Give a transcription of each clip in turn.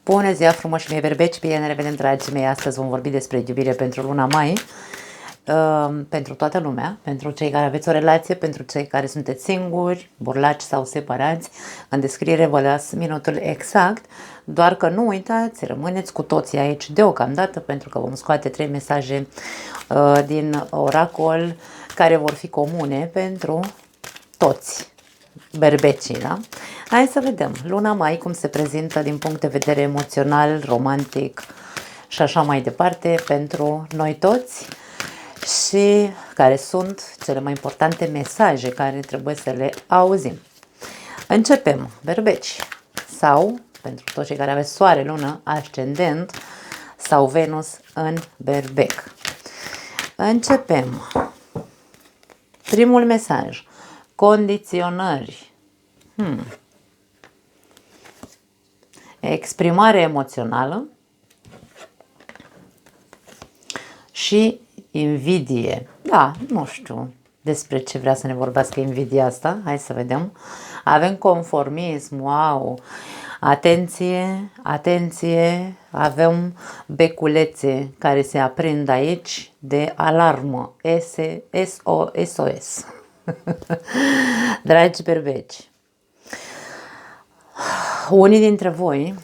Bună ziua frumoși mei berbeci, bine ne revedem, dragii mei. Astăzi vom vorbi despre iubire pentru luna mai, pentru toată lumea, pentru cei care aveți o relație, pentru cei care sunteți singuri, burlaci sau separați. În descriere vă las minutul exact, doar că nu uitați, rămâneți cu toții aici deocamdată, pentru că vom scoate 3 mesaje din oracol care vor fi comune pentru toți berbecii, da? Hai să vedem luna mai cum se prezintă din punct de vedere emoțional, romantic și așa mai departe pentru noi toți și care sunt cele mai importante mesaje care trebuie să le auzim. Începem, berbeci, sau pentru toți cei care aveți soare, lună, ascendent sau Venus în berbec. Începem. Primul mesaj. Condiționări. Exprimare emoțională și invidie. Da, nu știu despre ce vrea să ne vorbească invidia asta. Hai să vedem. Avem conformism, wow! Atenție, atenție, avem beculețe care se aprind aici de alarmă. SOS. Dragi berbeci, unii dintre voi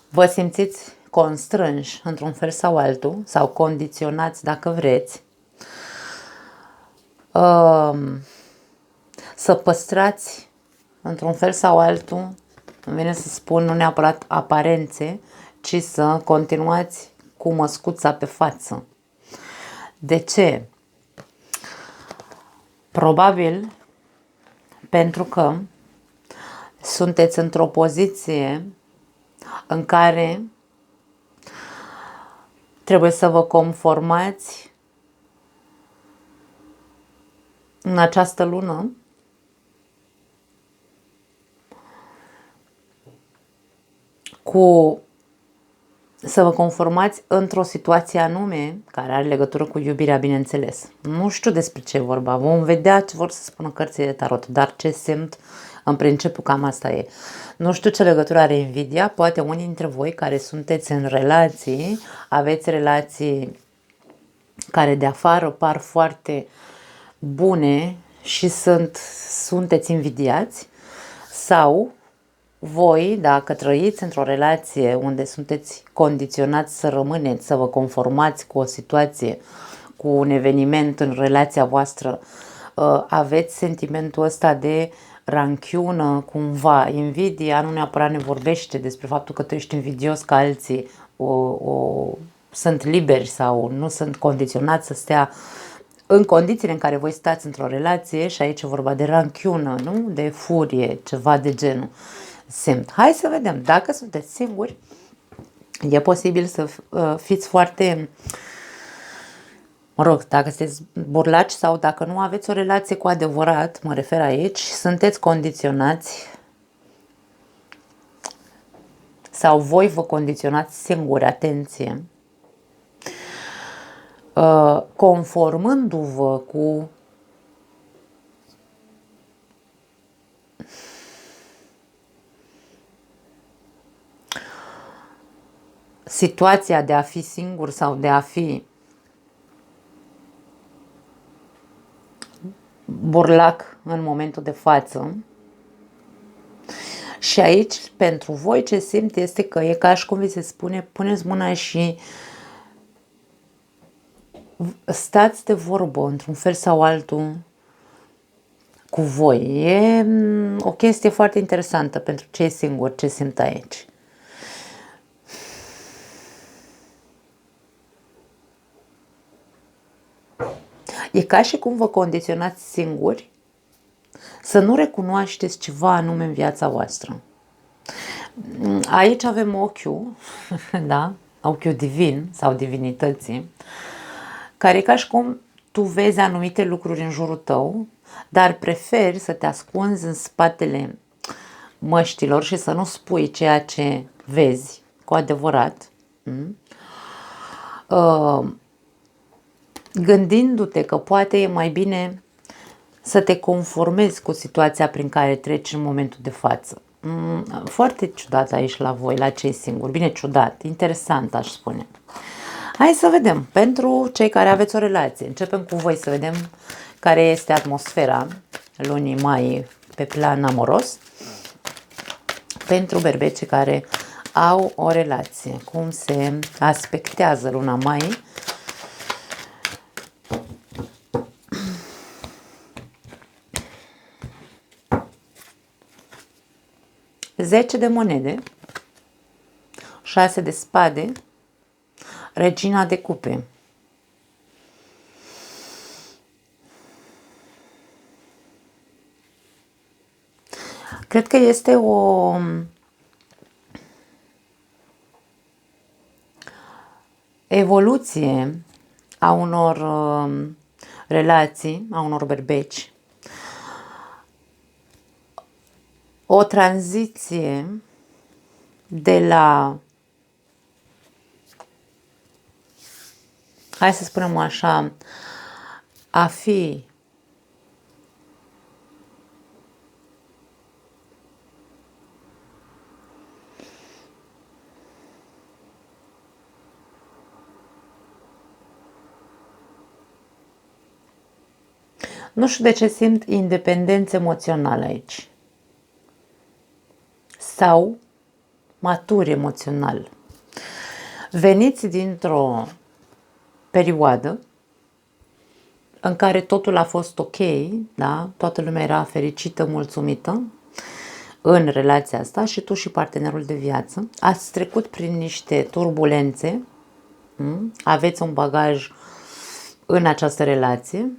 vă simțiți constrânși într-un fel sau altul, sau condiționați dacă vreți, să păstrați într-un fel sau altul, îmi vine să spun nu neapărat aparențe, ci să continuați cu măscuța pe față. De ce? Probabil pentru că sunteți într-o poziție în care trebuie să vă conformați în această lună să vă conformați într-o situație anume care are legătură cu iubirea, bineînțeles. Nu știu despre ce e vorba, vom vedea ce vor să spună cărțile de tarot, dar ce simt în principiu cam asta e. Nu știu ce legătură are invidia, poate unii dintre voi care sunteți în relații, aveți relații care de afară par foarte bune și sunteți invidiați, sau voi, dacă trăiți într-o relație unde sunteți condiționați să rămâneți, să vă conformați cu o situație, cu un eveniment în relația voastră, aveți sentimentul ăsta de ranchiună, cumva. Invidia nu neapărat ne vorbește despre faptul că tu ești invidios că alții sunt liberi sau nu sunt condiționați să stea în condițiile în care voi stați într-o relație, și aici e vorba de ranchiună, nu? De furie, ceva de genul. Simt. Hai să vedem. Dacă sunteți singuri, e posibil să fiți foarte, dacă sunteți burlaci sau dacă nu aveți o relație cu adevărat, mă refer aici, sunteți condiționați sau voi vă condiționați singuri, atenție, conformându-vă cu situația de a fi singur sau de a fi burlac în momentul de față. Și aici, pentru voi, ce simt este că e ca și cum vi se spune, puneți mâna și stați de vorbă într-un fel sau altul cu voi. E o chestie foarte interesantă pentru cei singuri, ce simt aici. E ca și cum vă condiționați singuri să nu recunoașteți ceva anume în viața voastră. Aici avem ochiul, da? Ochiul divin sau divinității, care e ca și cum tu vezi anumite lucruri în jurul tău, dar preferi să te ascunzi în spatele măștilor și să nu spui ceea ce vezi cu adevărat, gândindu-te că poate e mai bine să te conformezi cu situația prin care treci în momentul de față. Foarte ciudat aici la voi, la cei singuri. Bine, ciudat, interesant aș spune. Hai să vedem, pentru cei care aveți o relație, începem cu voi să vedem care este atmosfera lunii mai pe plan amoros. Pentru berbecii care au o relație, cum se aspectează luna mai. Zece de monede, 6 de spade, regina de cupe. Cred că este o evoluție a unor relații, a unor berbeci, o tranziție de la, hai să spunem așa, a fi nu știu de ce simt independență emoțională aici. Sau matur emoțional. Veniți dintr-o perioadă în care totul a fost ok, da? Toată lumea era fericită, mulțumită în relația asta și tu și partenerul de viață. Ați trecut prin niște turbulențe, aveți un bagaj în această relație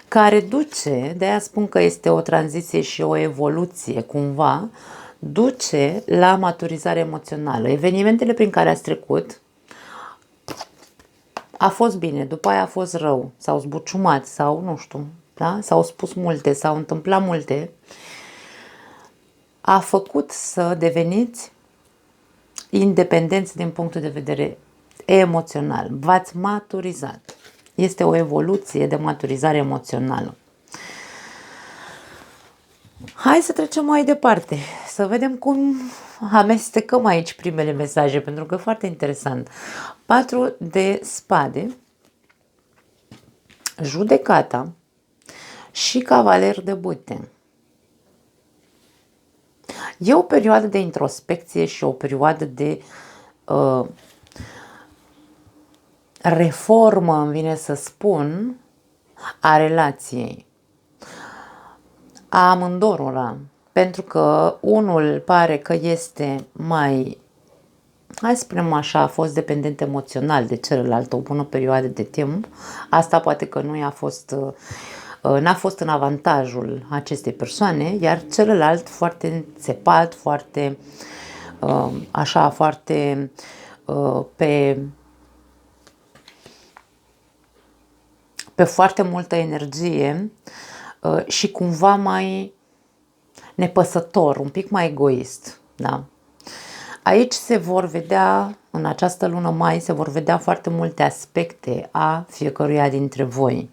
care duce, de-aia spun că este o tranziție și o evoluție cumva, duce la maturizare emoțională. Evenimentele prin care ați trecut a fost bine, după aia a fost rău, s-au zbuciumat sau nu știu, da? S-au spus multe, s-au întâmplat multe, a făcut să deveniți independenți din punctul de vedere emoțional. V-ați maturizat. Este o evoluție de maturizare emoțională. Hai să trecem mai departe, să vedem cum amestecăm aici primele mesaje, pentru că e foarte interesant. 4 de spade, judecata și cavaler de bâte. E o perioadă de introspecție și o perioadă de reformă, îmi vine să spun, a relației. A amândorora, pentru că unul pare că este mai, hai să spunem așa, a fost dependent emoțional de celălalt o bună perioadă de timp. Asta poate că nu n-a fost în avantajul acestei persoane, iar celălalt foarte înțepat, foarte așa, foarte pe foarte multă energie și cumva mai nepăsător, un pic mai egoist, da? Aici se vor vedea, în această lună mai, se vor vedea foarte multe aspecte a fiecăruia dintre voi.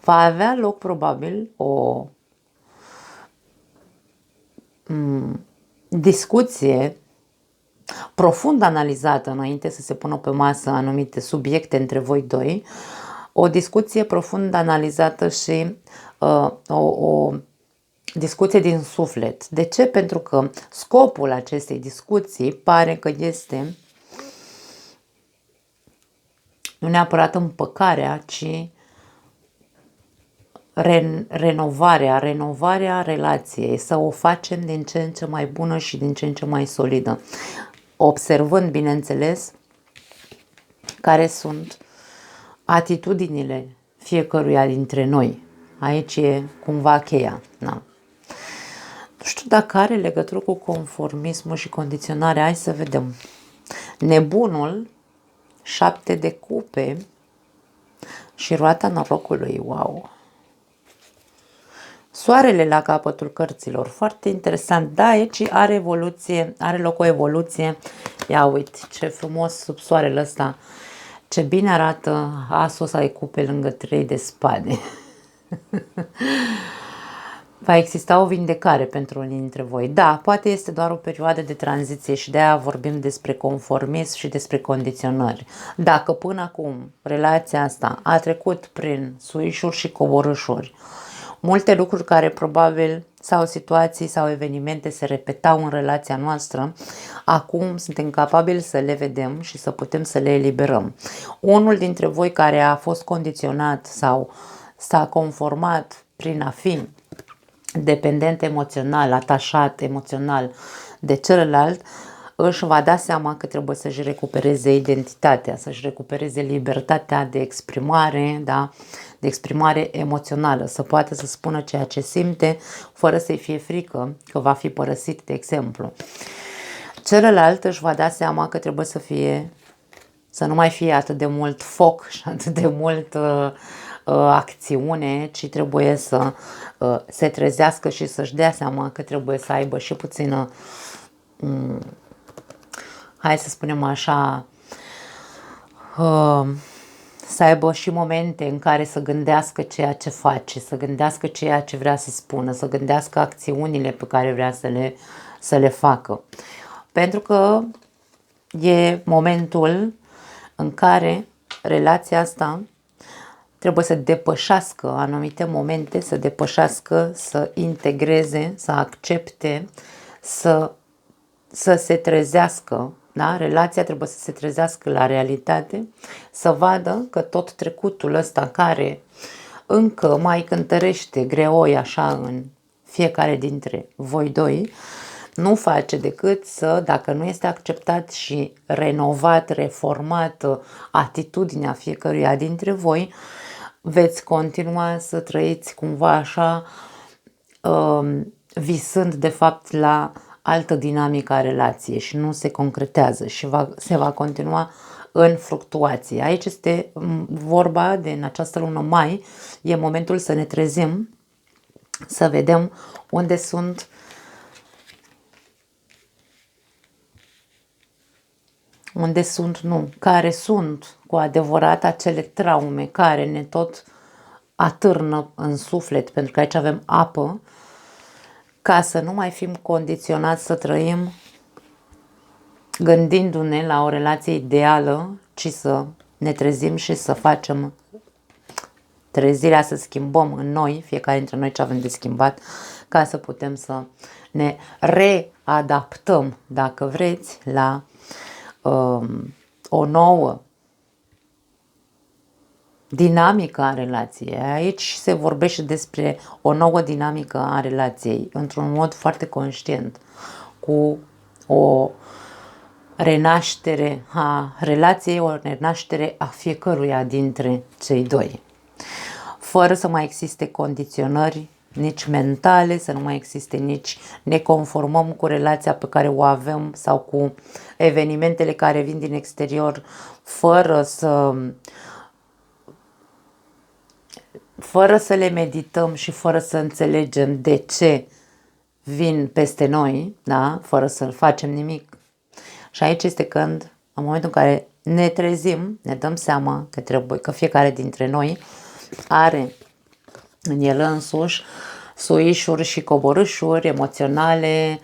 Va avea loc probabil o discuție profund analizată înainte să se pună pe masă anumite subiecte între voi doi, o discuție profund analizată și o discuție din suflet. De ce? Pentru că scopul acestei discuții pare că este nu neapărat împăcarea, ci renovarea relației, să o facem din ce în ce mai bună și din ce în ce mai solidă. Observând, bineînțeles, care sunt atitudinile fiecăruia dintre noi. Aici e cumva cheia. Da. Nu știu dacă are legătură cu conformismul și condiționarea. Hai să vedem. Nebunul, 7 de cupe și roata norocului. Wow! Soarele la capătul cărților. Foarte interesant. Da, aici are evoluție, are loc o evoluție. Ia uite ce frumos sub soarele ăsta. Ce bine arată asul ăsta de cupe lângă 3 de spade. Va exista o vindecare pentru unii dintre voi. Da, poate este doar o perioadă de tranziție și de-aia vorbim despre conformism și despre condiționări. Dacă până acum relația asta a trecut prin suișuri și coborâșuri, multe lucruri care probabil sau situații sau evenimente se repetau în relația noastră, acum suntem capabili să le vedem și să putem să le eliberăm. Unul dintre voi care a fost condiționat sau s-a conformat prin a fi dependent emoțional, atașat emoțional de celălalt, își va da seama că trebuie să-și recupereze identitatea, să-și recupereze libertatea de exprimare, da? De exprimare emoțională, să poată să spună ceea ce simte fără să-i fie frică că va fi părăsit, de exemplu. Celălalt își va da seama că trebuie să nu mai fie atât de mult foc și atât de mult acțiune, ci trebuie să se trezească și să-și dea seama că trebuie să aibă și puțină, hai să spunem așa, să aibă și momente în care să gândească ceea ce face, să gândească ceea ce vrea să spună, să gândească acțiunile pe care vrea să le facă. Pentru că e momentul în care relația asta trebuie să depășească anumite momente, să depășească, să integreze, să accepte, să se trezească. Da? Relația trebuie să se trezească la realitate, să vadă că tot trecutul ăsta care încă mai cântărește greoi așa în fiecare dintre voi doi, nu face decât să, dacă nu este acceptat și renovat, reformat atitudinea fiecăruia dintre voi, veți continua să trăiți cumva așa, visând de fapt la altă dinamică a relației și nu se concretează și se va continua în fluctuație. Aici este vorba de, în această lună mai, e momentul să ne trezim, să vedem care sunt cu adevărat acele traume care ne tot atârnă în suflet, pentru că aici avem apă, ca să nu mai fim condiționați să trăim gândindu-ne la o relație ideală, ci să ne trezim și să facem trezirea, să schimbăm în noi, fiecare dintre noi ce avem de schimbat, ca să putem să ne readaptăm, dacă vreți, la o nouă dinamică a relației. Aici se vorbește despre o nouă dinamică a relației, într-un mod foarte conștient, cu o renaștere a relației, o renaștere a fiecăruia dintre cei doi. Fără să mai existe condiționări, nici mentale, să nu mai existe nici ne conformăm cu relația pe care o avem sau cu evenimentele care vin din exterior, fără să le medităm și fără să înțelegem de ce vin peste noi, da? Fără să facem nimic. Și aici este când, în momentul în care ne trezim, ne dăm seama că fiecare dintre noi are în el însuși suișuri și coborâșuri emoționale,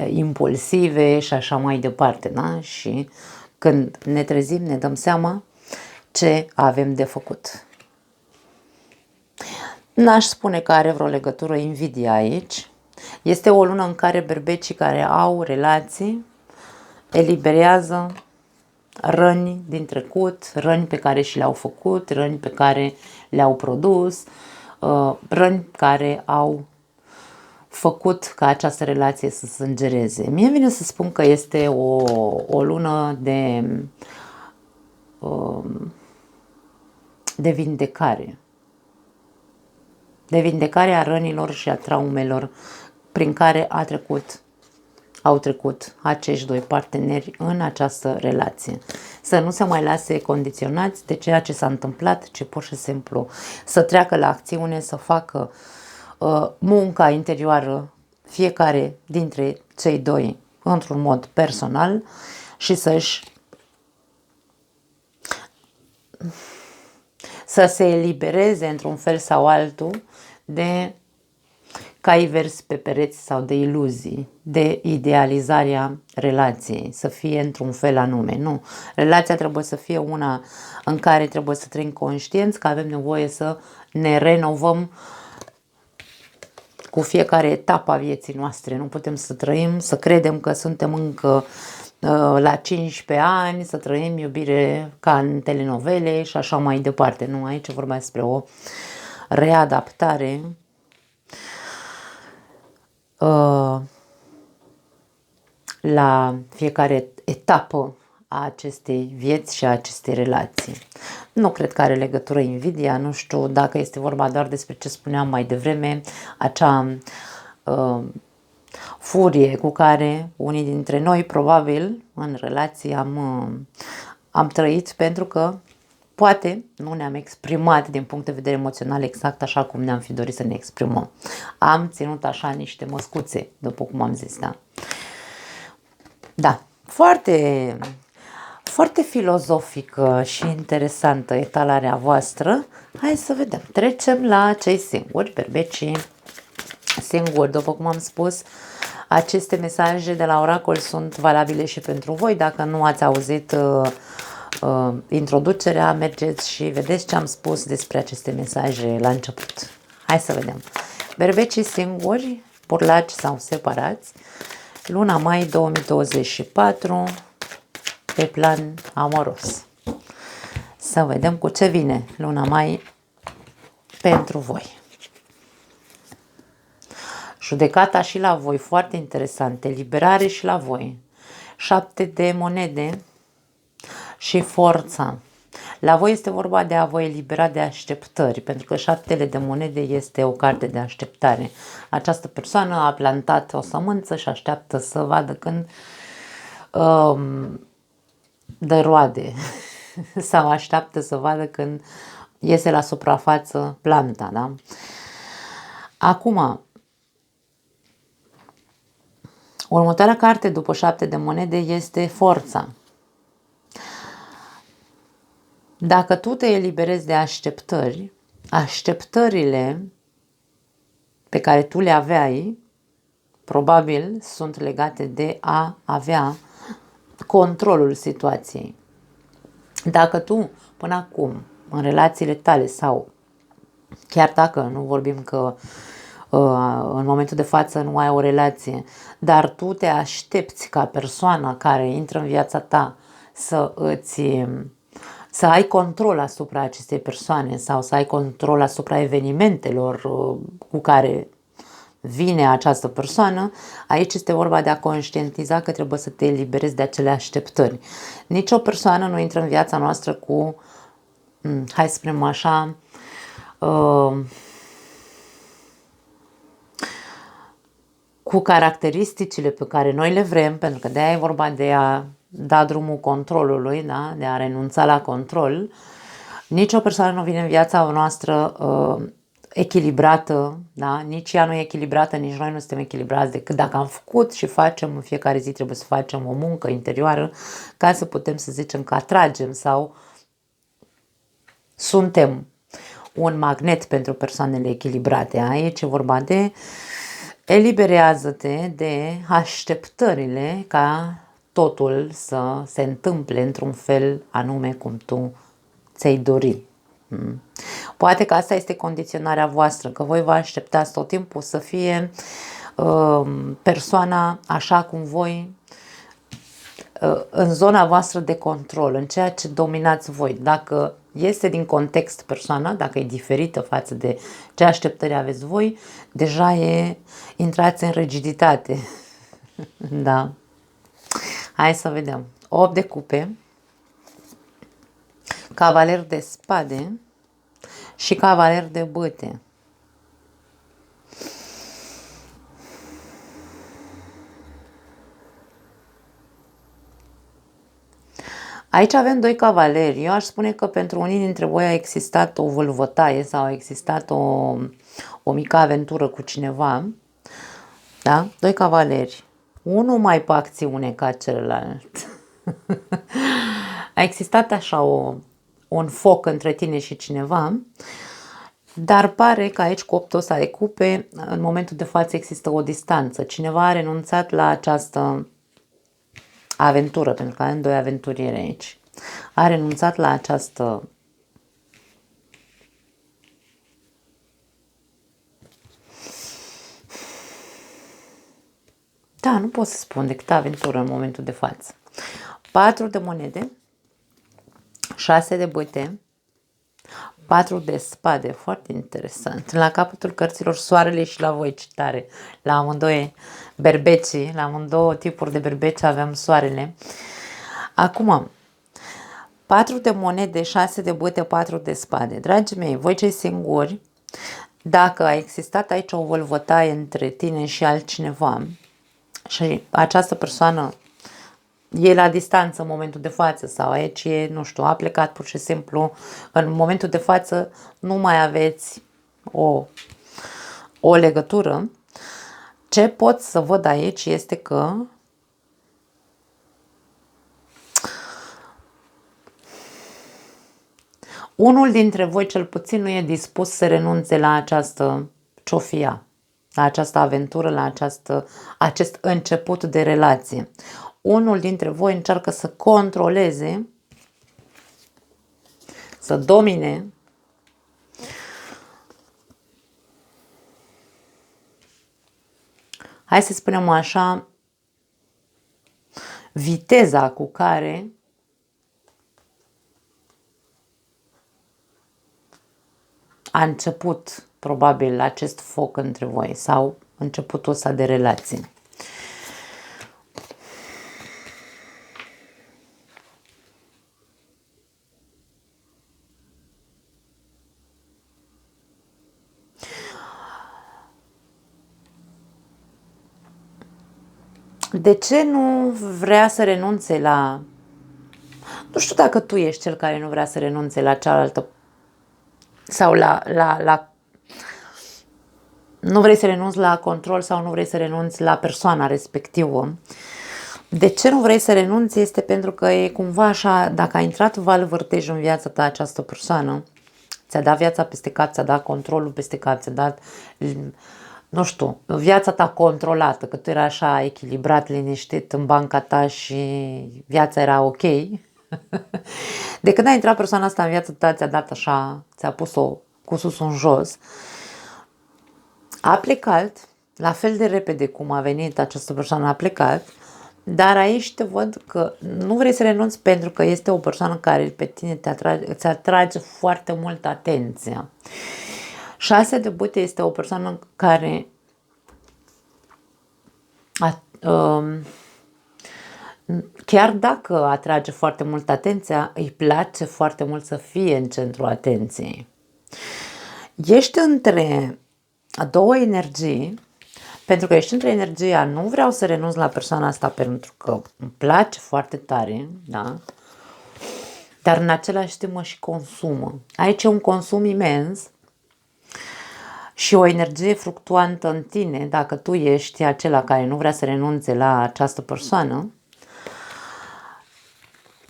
impulsive și așa mai departe. Da? Și când ne trezim, ne dăm seama ce avem de făcut. N-aș spune că are vreo legătură invidia aici. Este o lună în care berbecii care au relații eliberează răni din trecut, răni pe care și le-au făcut, răni pe care le-au produs, răni care au făcut ca această relație să sângereze. Mie vine să spun că este o lună de vindecare. De vindecare a rănilor și a traumelor prin care au trecut acești doi parteneri în această relație. Să nu se mai lase condiționați de ceea ce s-a întâmplat, ci pur și simplu să treacă la acțiune, să facă munca interioară fiecare dintre cei doi într-un mod personal și să se elibereze într-un fel sau altul de cai verzi pe pereți sau de iluzii, de idealizarea relației, să fie într-un fel anume. Nu. Relația trebuie să fie una în care trebuie să trăim conștienți că avem nevoie să ne renovăm cu fiecare etapă a vieții noastre. Nu putem să trăim, să credem că suntem încă la 15 ani, să trăim iubire ca în telenovele și așa mai departe. Nu, aici vorba despre o readaptare la fiecare etapă a acestei vieți și a acestei relații. Nu cred că are legătură invidia, nu știu dacă este vorba doar despre ce spuneam mai devreme, acea furie cu care unii dintre noi probabil în relații am trăit pentru că poate nu ne-am exprimat din punct de vedere emoțional exact așa cum ne-am fi dorit să ne exprimăm. Am ținut așa niște măscuțe, după cum am zis, da. Da, foarte, foarte filozofică și interesantă etalarea voastră. Hai să vedem. Trecem la cei singuri, berbecii singuri. După cum am spus, aceste mesaje de la oracol sunt valabile și pentru voi. Dacă nu ați auzit introducerea, mergeți și vedeți ce am spus despre aceste mesaje la început. Hai să vedem. Berbecii singuri, burlaci sau separați, luna mai 2024, pe plan amoros. Să vedem cu ce vine luna mai pentru voi. Judecata și la voi, foarte interesant, eliberare și la voi. 7 de monede și forța. La voi este vorba de a vă elibera de așteptări, pentru că 7 de monede este o carte de așteptare. Această persoană a plantat o sămânță și așteaptă să vadă când dă roade sau așteaptă să vadă când iese la suprafață planta, da? Acum, următoarea carte după 7 de monede este forța. Dacă tu te eliberezi de așteptări, așteptările pe care tu le aveai, probabil sunt legate de a avea controlul situației. Dacă tu, până acum, în relațiile tale sau chiar dacă nu vorbim că în momentul de față nu ai o relație, dar tu te aștepți ca persoana care intră în viața ta să ai control asupra acestei persoane sau să ai control asupra evenimentelor cu care vine această persoană, aici este vorba de a conștientiza că trebuie să te eliberezi de acele așteptări. Nici o persoană nu intră în viața noastră cu, hai să spunem așa, cu caracteristicile pe care noi le vrem, pentru că de-aia e vorba de a da drumul controlului, da? De a renunța la control. Nici o persoană nu vine în viața noastră echilibrată, da? Nici ea nu e echilibrată, nici noi nu suntem echilibrați, decât dacă am făcut și facem, în fiecare zi trebuie să facem o muncă interioară ca să putem să zicem că atragem sau suntem un magnet pentru persoanele echilibrate. Aici e vorba de eliberează-te de așteptările ca totul să se întâmple într-un fel anume cum tu ți-ai dori. Poate că asta este condiționarea voastră, că voi vă așteptați tot timpul să fie persoana așa cum voi, în zona voastră de control, în ceea ce dominați voi. Dacă este din context persoana, dacă e diferită față de ce așteptări aveți voi, deja intrați în rigiditate. Da. Hai să vedem. 8 de cupe, cavaler de spade și cavaler de bâte. Aici avem 2 cavaleri. Eu aș spune că pentru unii dintre voi a existat o vâlvătaie sau a existat o mică aventură cu cineva. Da? 2 cavaleri. Unul mai pe acțiune ca celălalt. A existat așa un foc între tine și cineva. Dar pare că aici cu 8 ăsta de cupe, în momentul de față există o distanță. Cineva a renunțat la această aventură, pentru că avem doi aventurieri aici. A renunțat la această da, nu pot să spun decât aventură în momentul de față. 4 de monede, 6 de bâte, 4 de spade, foarte interesant. La capătul cărților soarele și la voi, citare. La amândoi berbecii, la amândouă tipuri de berbeci avem soarele. Acum, 4 de monede, 6 de bâte, 4 de spade. Dragii mei, voi cei singuri, dacă a existat aici o vălvătaie între tine și altcineva și această persoană e la distanță în momentul de față sau aici e, nu știu, a plecat pur și simplu, în momentul de față nu mai aveți o legătură, ce pot să văd aici este că unul dintre voi cel puțin nu e dispus să renunțe la această ciofia, la această aventură, la acest început de relație. Unul dintre voi încearcă să controleze, să domine hai să spunem așa, viteza cu care a început probabil acest foc între voi sau începutul ăsta de relație. De ce nu vrea să renunțe la... Nu știu dacă tu ești cel care nu vrea să renunțe la cealaltă sau nu vrei să renunți la control sau nu vrei să renunți la persoana respectivă. De ce nu vrei să renunți este pentru că e cumva așa, dacă a intrat val vârtej în viața ta această persoană, ți-a dat viața peste cap, ți-a dat controlul peste cap, ți-a dat, nu știu, viața ta controlată, că tu era așa echilibrat, liniștit în banca ta și viața era ok. De când a intrat persoana asta în viața ta, ți-a dat așa, ți-a pus-o cu sus în jos, a plecat, la fel de repede cum a venit această persoană, a plecat, dar aici te văd că nu vrei să renunți pentru că este o persoană care pe tine îți atrage foarte mult atenția. 6 de bâte este o persoană care chiar dacă atrage foarte mult atenția, îi place foarte mult să fie în centrul atenției. Ești între două energii, pentru că ești între energia nu vreau să renunț la persoana asta pentru că îmi place foarte tare, da? Dar în același timp mă și consumă. Aici e un consum imens și o energie fluctuantă în tine, dacă tu ești acela care nu vrea să renunțe la această persoană,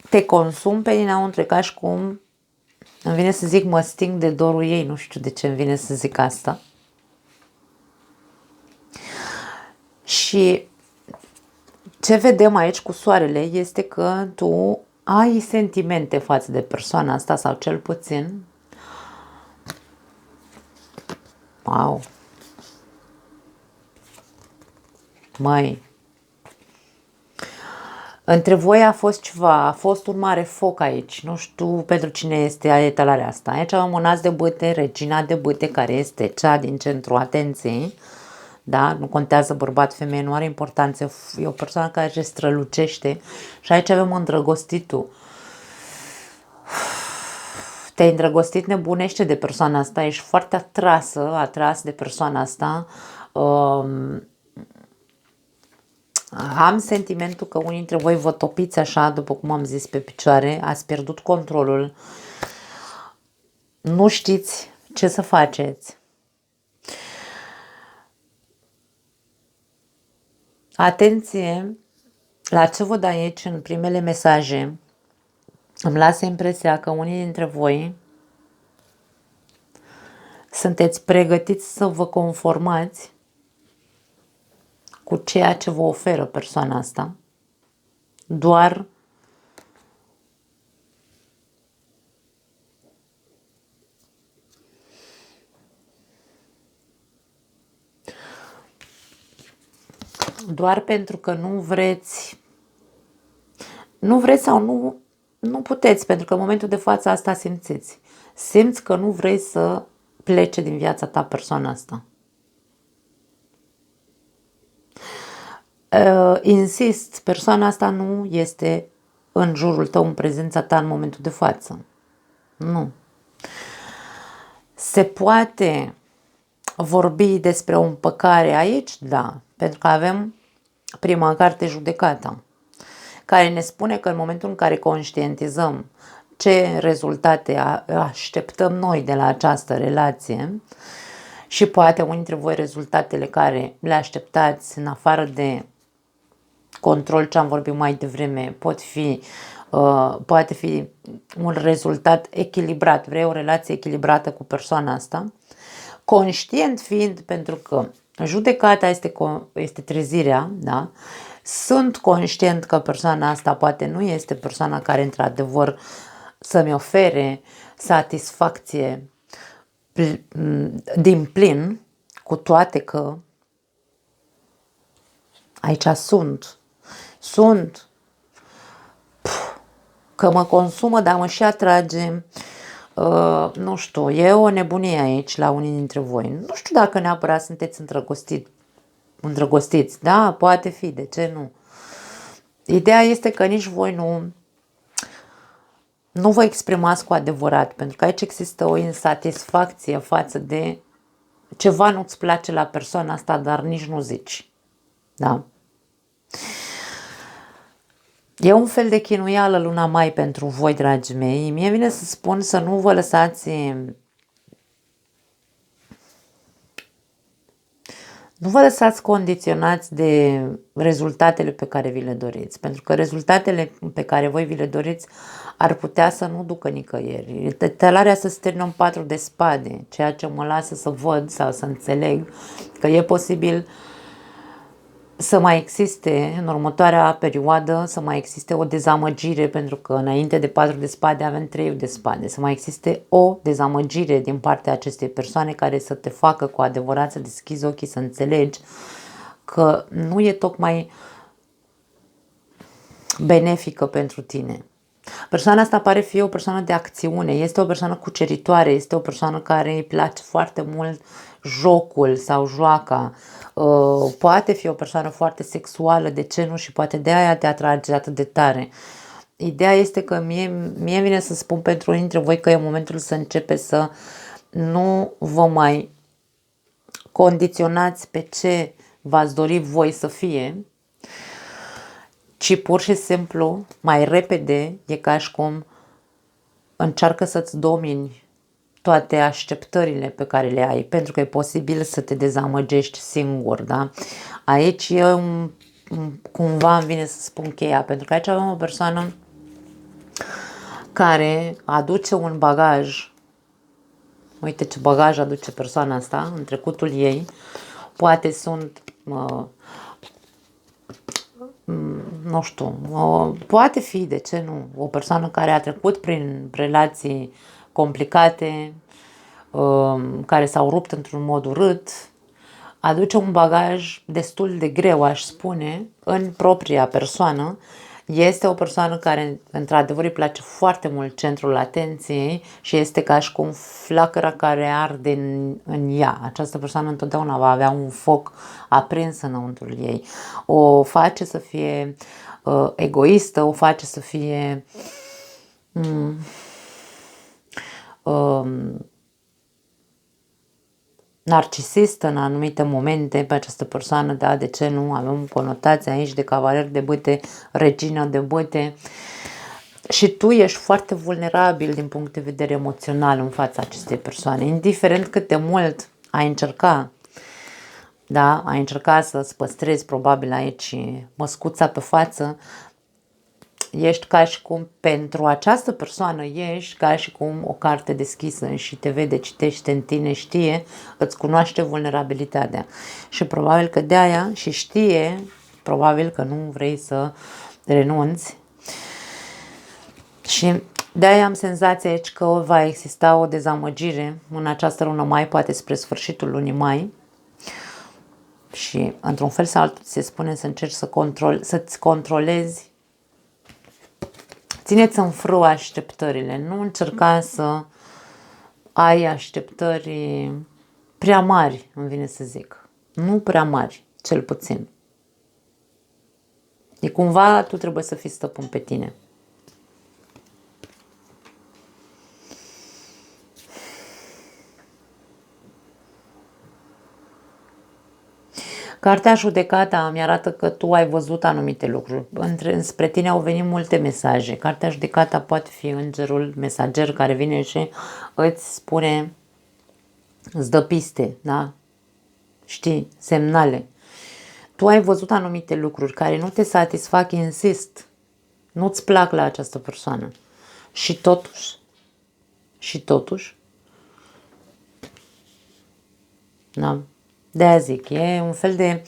te consum pe dinăuntru, ca și cum îmi vine să zic mă sting de dorul ei, nu știu de ce îmi vine să zic asta. Și ce vedem aici cu soarele este că tu ai sentimente față de persoana asta sau cel puțin. Wow! Măi! Între voi a fost ceva, a fost un mare foc aici. Nu știu pentru cine este etalarea asta. Aici avem un as de bâte, regina de bâte, care este cea din centrul atenției. Da? Nu contează bărbat, femeie, nu are importanță. E o persoană care strălucește. Și aici avem îndrăgostitul. Te-ai îndrăgostit, nebunește de persoana asta. Ești foarte atras de persoana asta. Am sentimentul că unii dintre voi vă topiți așa, după cum am zis, pe picioare. Ați pierdut controlul. Nu știți ce să faceți. Atenție la ce văd aici în primele mesaje. Îmi lasă impresia că unii dintre voi Sunteți pregătiți să vă conformați cu ceea ce vă oferă persoana asta, doar pentru că nu vreți sau nu puteți, pentru că în momentul de față asta simțiți. Simți că nu vrei să plece din viața ta persoana asta. Insist, persoana asta nu este în jurul tău, în prezența ta în momentul de față. Nu. Se poate vorbi despre o împăcare aici? Da. Pentru că avem prima carte, Judecata, care ne spune că în momentul în care conștientizăm ce rezultate așteptăm noi de la această relație și poate unii dintre voi rezultatele care le așteptați în afară de control, ce am vorbit mai devreme, poate fi un rezultat echilibrat, vrei o relație echilibrată cu persoana asta, conștient fiind, pentru că judecata este trezirea, da? Sunt conștient că persoana asta poate nu este persoana care într-adevăr să-mi ofere satisfacție din plin, cu toate că aici sunt că mă consumă, dar mă și atrage, nu știu, e o nebunie aici la unii dintre voi. Nu știu dacă neapărat sunteți îndrăgostiți, da, poate fi, de ce nu? Ideea este că nici voi nu vă exprimați cu adevărat, pentru că aici există o insatisfacție față de ceva nu-ți place la persoana asta, dar nici nu zici, da? E un fel de chinuială luna mai pentru voi, dragii mei. Mie vine să spun să nu vă lăsați, condiționați de rezultatele pe care vi le doriți. Pentru că rezultatele pe care voi vi le doriți ar putea să nu ducă nicăieri. Talarea să se termină în 4 de spade, ceea ce mă lasă să văd sau să înțeleg că e posibil să mai existe în următoarea perioadă, să mai existe o dezamăgire, pentru că înainte de 4 de spade avem 3 de spade, să mai existe o dezamăgire din partea acestei persoane care să te facă cu adevărat să deschizi ochii, să înțelegi că nu e tocmai benefică pentru tine. Persoana asta pare fi o persoană de acțiune, este o persoană cuceritoare, este o persoană care îi place foarte mult jocul sau joaca, poate fi o persoană foarte sexuală, de ce nu, și poate de aia te atrage atât de tare. Ideea este că mie vine să spun pentru unii dintre voi că e momentul să începeți să nu vă mai condiționați pe ce v-ați dori voi să fie, ci pur și simplu, mai repede, e ca și cum încearcă să-ți domini toate așteptările pe care le ai, pentru că e posibil să te dezamăgești singur, da? Aici cumva îmi vine să spun cheia, pentru că aici avem o persoană care aduce un bagaj. Uite ce bagaj aduce persoana asta în trecutul ei. Poate sunt nu știu, poate fi, de ce nu, o persoană care a trecut prin relații complicate, care s-au rupt într-un mod urât, aduce un bagaj destul de greu, aș spune, în propria persoană. Este o persoană care, într-adevăr, îi place foarte mult centrul atenției și este ca și cum flacăra care arde în ea. Această persoană întotdeauna va avea un foc aprins înăuntrul ei. O face să fie egoistă, o face să fie narcisistă în anumite momente pe această persoană, da, de ce nu? Avem conotații aici de cavaler de bâte, regină de bâte, și tu ești foarte vulnerabil din punct de vedere emoțional în fața acestei persoane, indiferent cât de mult ai încerca, da, ai încerca să-ți păstrezi probabil aici măscuța pe față, ești ca și cum, pentru această persoană, ești ca și cum o carte deschisă și te vede, citește în tine, știe, îți cunoaște vulnerabilitatea. Și probabil că de aia și știe, probabil că nu vrei să renunți. Și de aia am senzația aici că va exista o dezamăgire în această lună mai, poate spre sfârșitul lunii mai. Și într-un fel sau altul se spune să încerci să-ți controlezi. Țineți în frâu așteptările. Nu încerca să ai așteptări prea mari, îmi vine să zic. Nu prea mari, cel puțin. E cumva tu trebuie să fii stăpân pe tine. Cartea Judecata mi arată că tu ai văzut anumite lucruri. Spre tine au venit multe mesaje. Cartea Judecata poate fi îngerul mesager care vine și îți spune, îți dă piste, da? Știi, semnale. Tu ai văzut anumite lucruri care nu te satisfac, insist. Nu-ți plac la această persoană. Și totuși, da? De-aia zic, e un fel de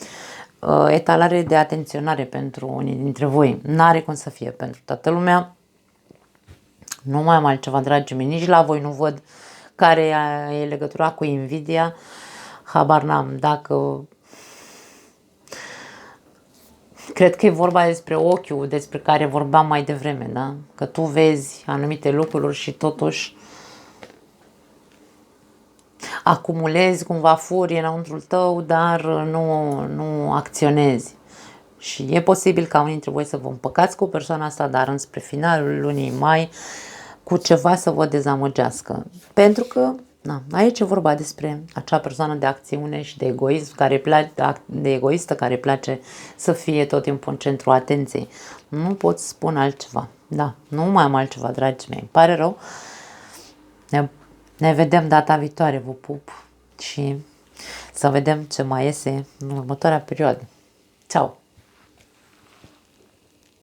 etalare de atenționare pentru unii dintre voi. N-are cum să fie pentru toată lumea. Nu mai am altceva, dragii mei, nici la voi nu văd care e legătura cu invidia. Habar n-am, dacă... Cred că e vorba despre ochiul despre care vorbeam mai devreme, da? Că tu vezi anumite lucruri și totuși acumulezi cumva furie înăuntrul tău, dar nu acționezi. Și e posibil ca unii dintre voi să vă împăcați cu persoana asta, dar înspre finalul lunii mai cu ceva să vă dezamăgească. Pentru că aici e vorba despre acea persoană de acțiune și de egoism, de egoistă care place să fie tot timpul în centrul atenției. Nu pot spune altceva. Da, nu mai am altceva, dragii mei. Îmi pare rău. Ne vedem data viitoare, vă pup și să vedem ce mai iese în următoarea perioadă. Ceau!